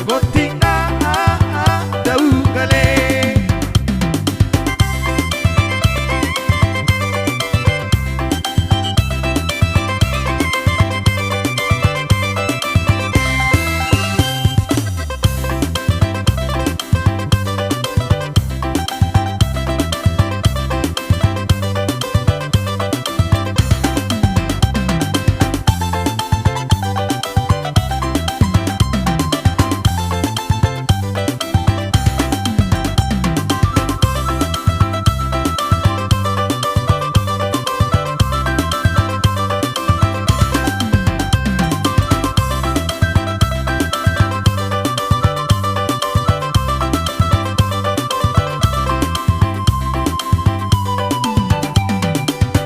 Margoting na daw galing.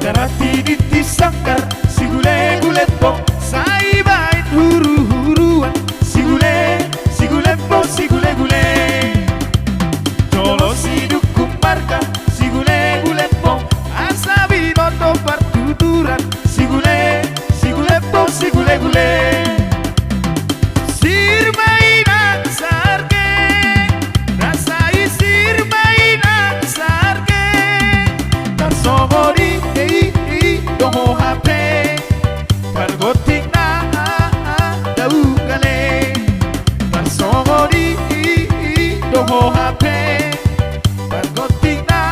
Darati diti sangkar si gule po sa ibain huru-huruan si gule po si gule Jolo si dukung marka si gule po asabi noto partuturan si gule po si gule sir mainan sarge rasai sir mainan sarge tarsogori domo hape kargoting na daw galing tarsogori domo hape kargoting na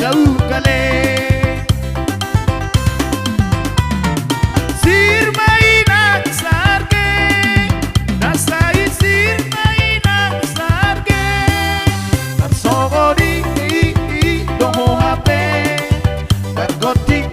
daw galing sir mainan sarge nasai sir mainan sarge tarsogori domo hape kargoting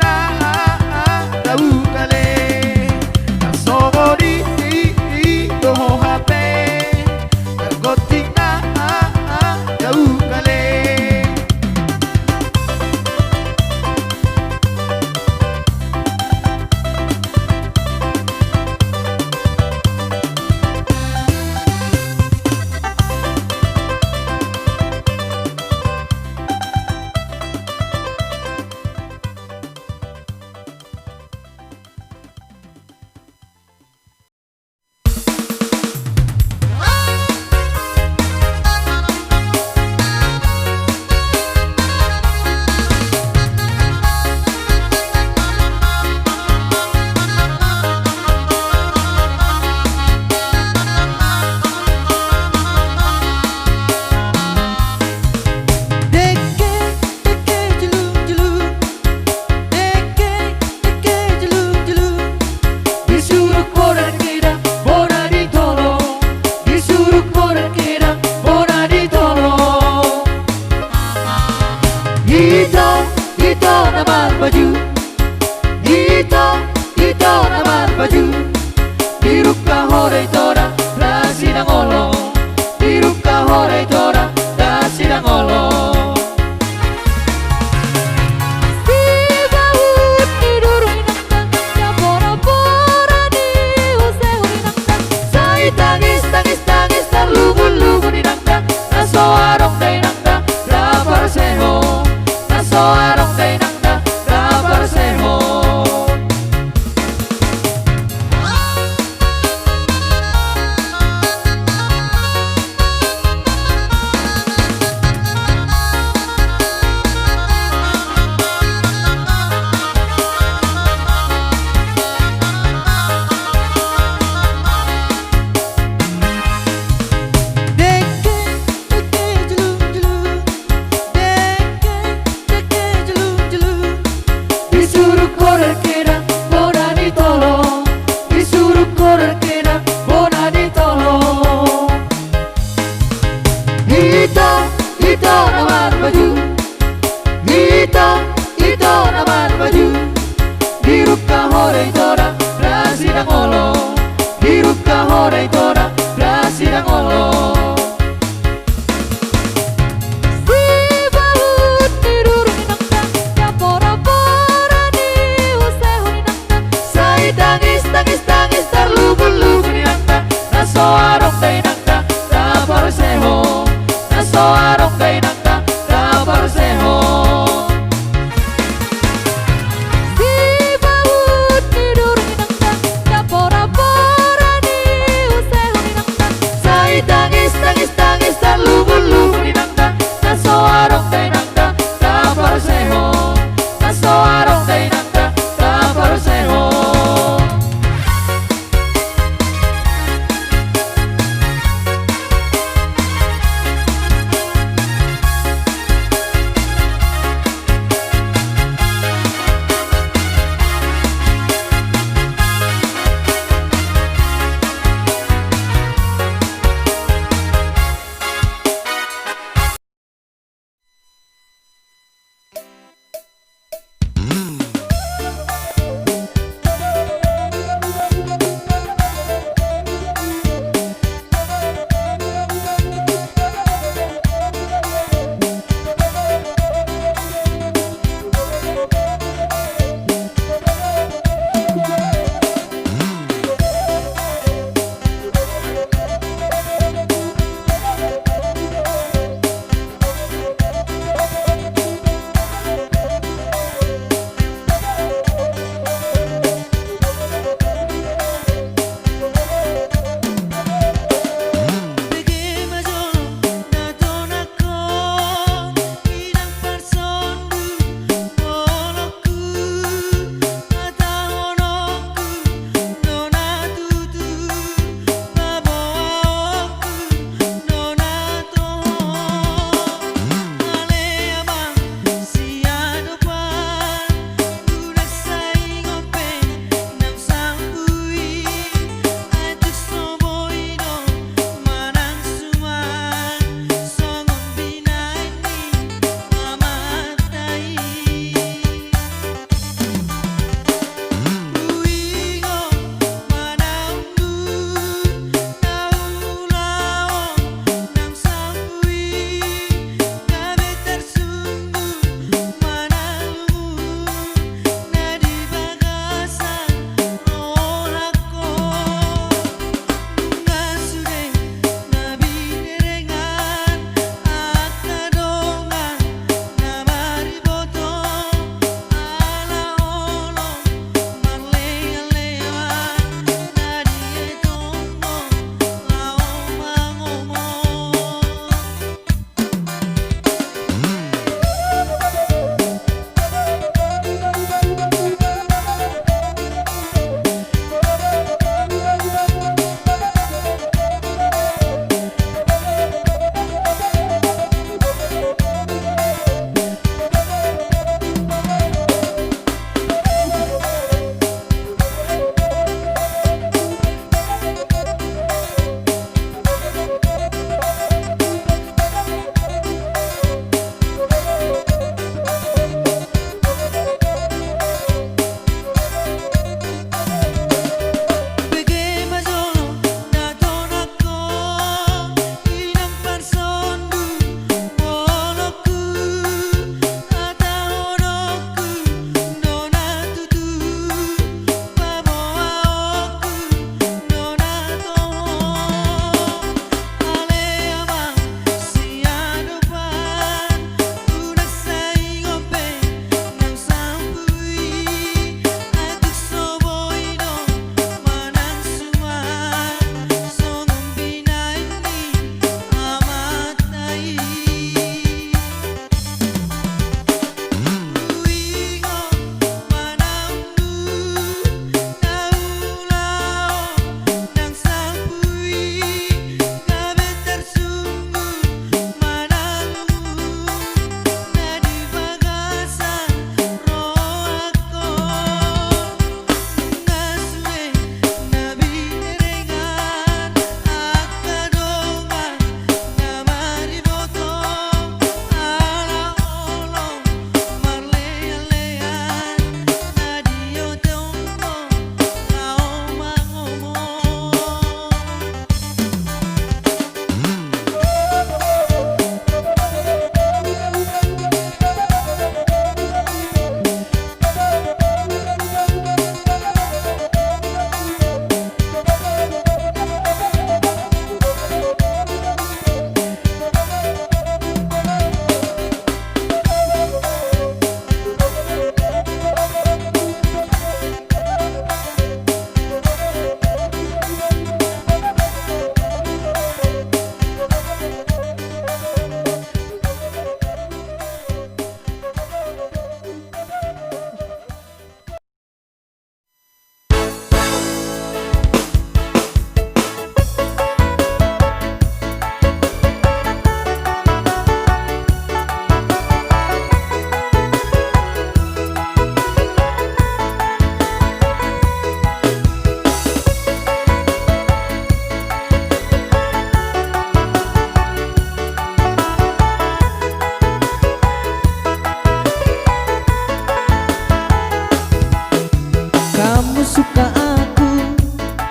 suka aku,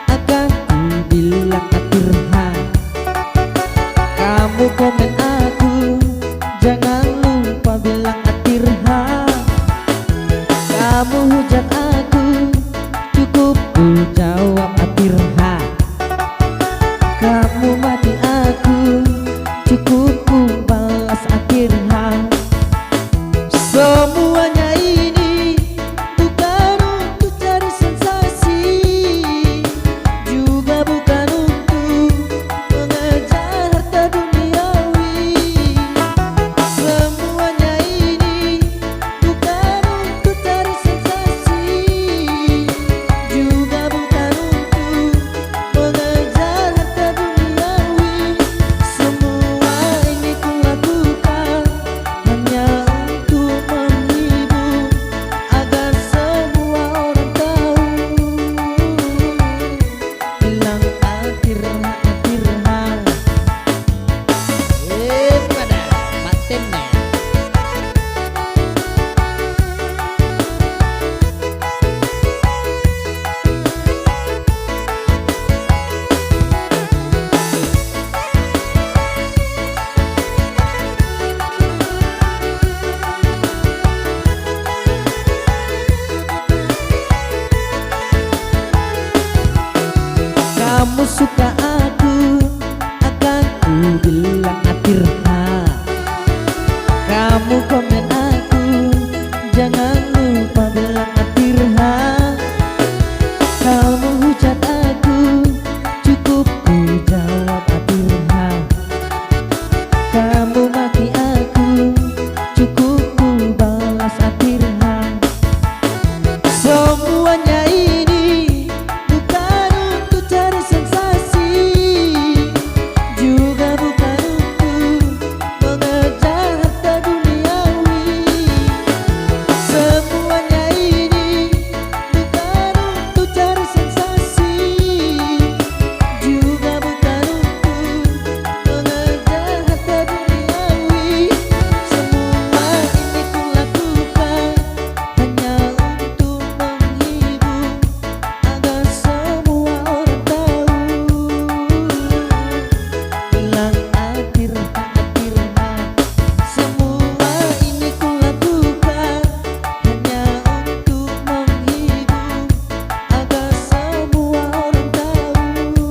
akan ku bilang atirha. Kamu komen aku, jangan lupa bilang atirha. Kamu hujat aku, cukup ku jawab atirha. Kamu mati aku, cukup ku balas atirha. Semuanya ini bukan untuk cari sensasi, juga bukan untuk mengejar harta duniawi. Semuanya ini bukan untuk cari sensasi, juga bukan untuk mengejar harta duniawi. Semua ini ku lakukan hanya untuk menghibur, agar semua orang tahu. Bilang atirha, atirha. Pada patennya. Kamu suka aku, akan ku bilang atirha. Kamu komen aku, jangan lupa bilang atirha. Kamu hujat aku, cukup ku jawab atirha. Kamu maki aku, cukup ku balas atirha. Semuanya ini bukan untuk cari sensasi, juga bukan untuk mengejar harta duniawi. Semuanya ini bukan untuk cari sensasi, juga bukan untuk mengejar harta duniawi. Semua ini ku lakukan hanya untuk menghibur, agar semua orang tahu. Bilang atirha, atirha. Semua ini ku lakukan hanya untuk menghibur, agar semua orang tahu.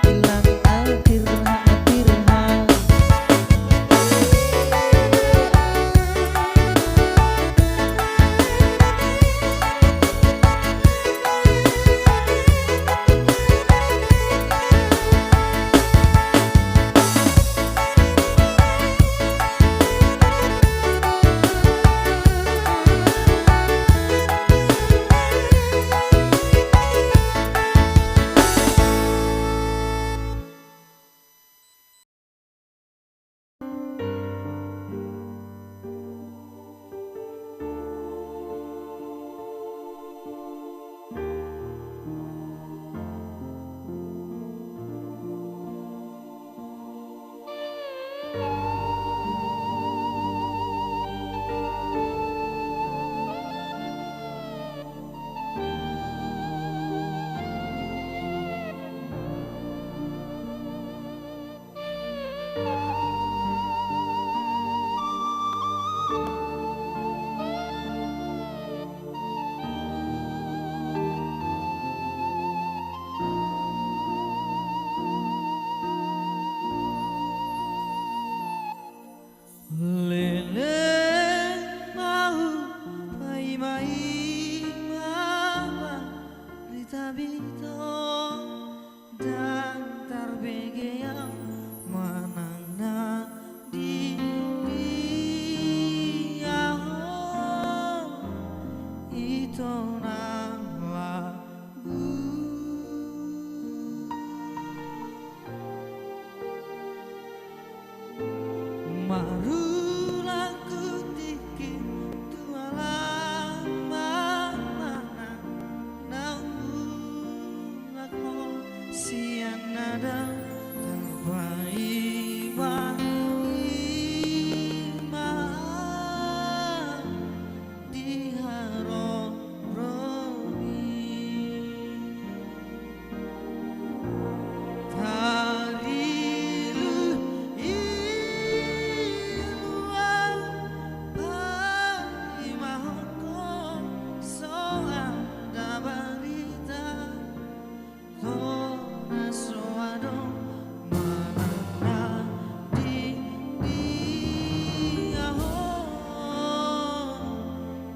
Bilang atirha, atirha.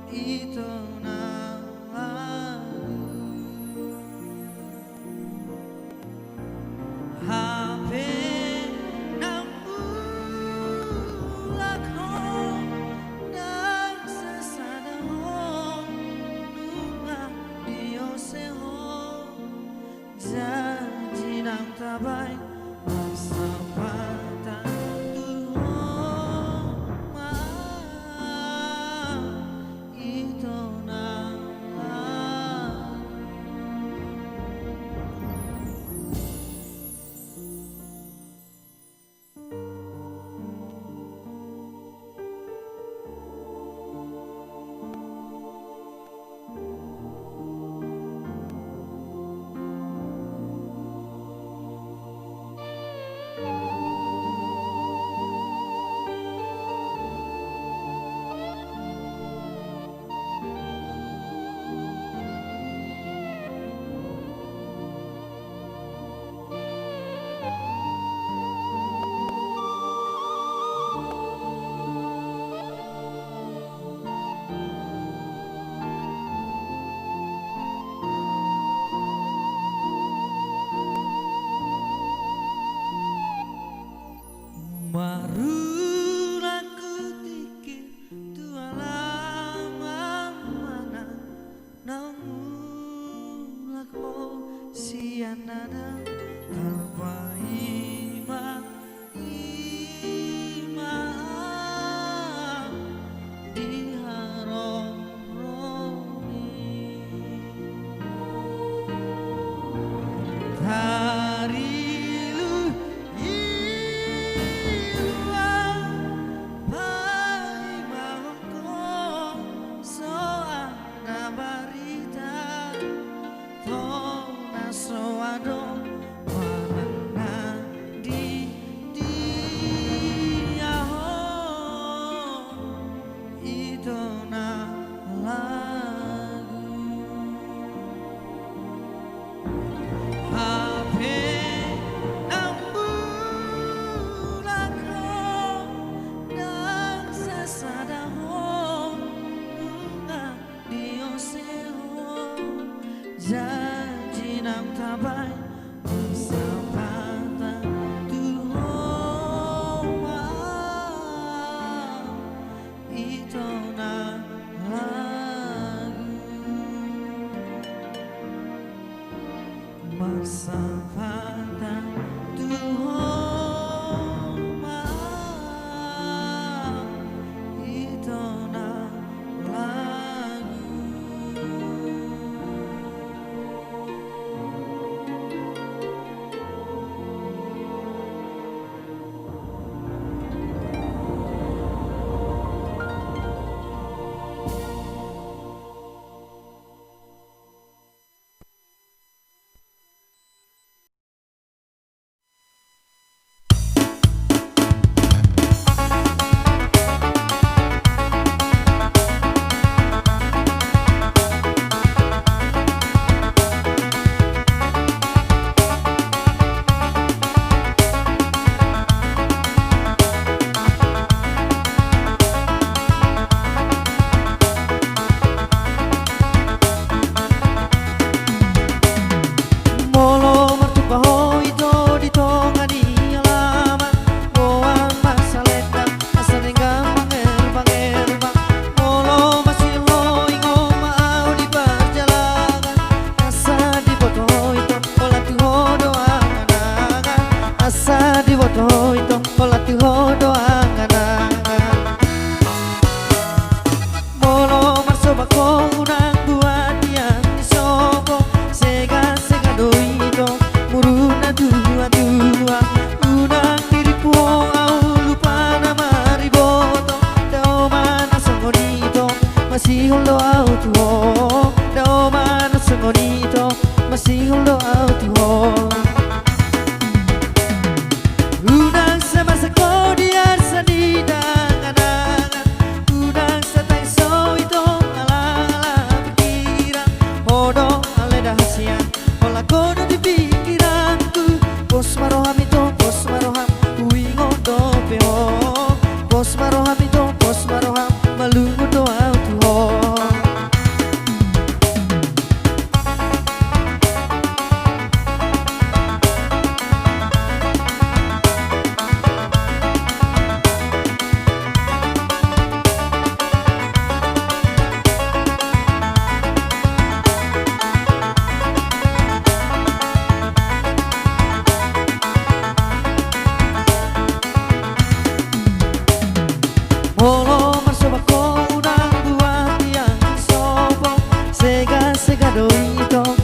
Ito na hanapin ang bulaklak nagsasadahon bunga Diyoseho janji ng tabay magsapatan Tuhan ito na Marun aku tikir tualaman mana namun aku sian nada tanpa iman diharom Tarilu janji ng tabay magsapatan Tuhan ito na lagu magsapatan Tuhan ito na Masihong doa utuho Dao mana sengonito Masihong doa utuho Unang sama sako diar sanidangan Unang sa taiso ito ala-ala pikiran Hodo ale dahasian Ola kono di pikiranku Pos maroham ito pos maroham Uingo do peho Pos maroham ito pos maroham Malungo doa utuho dong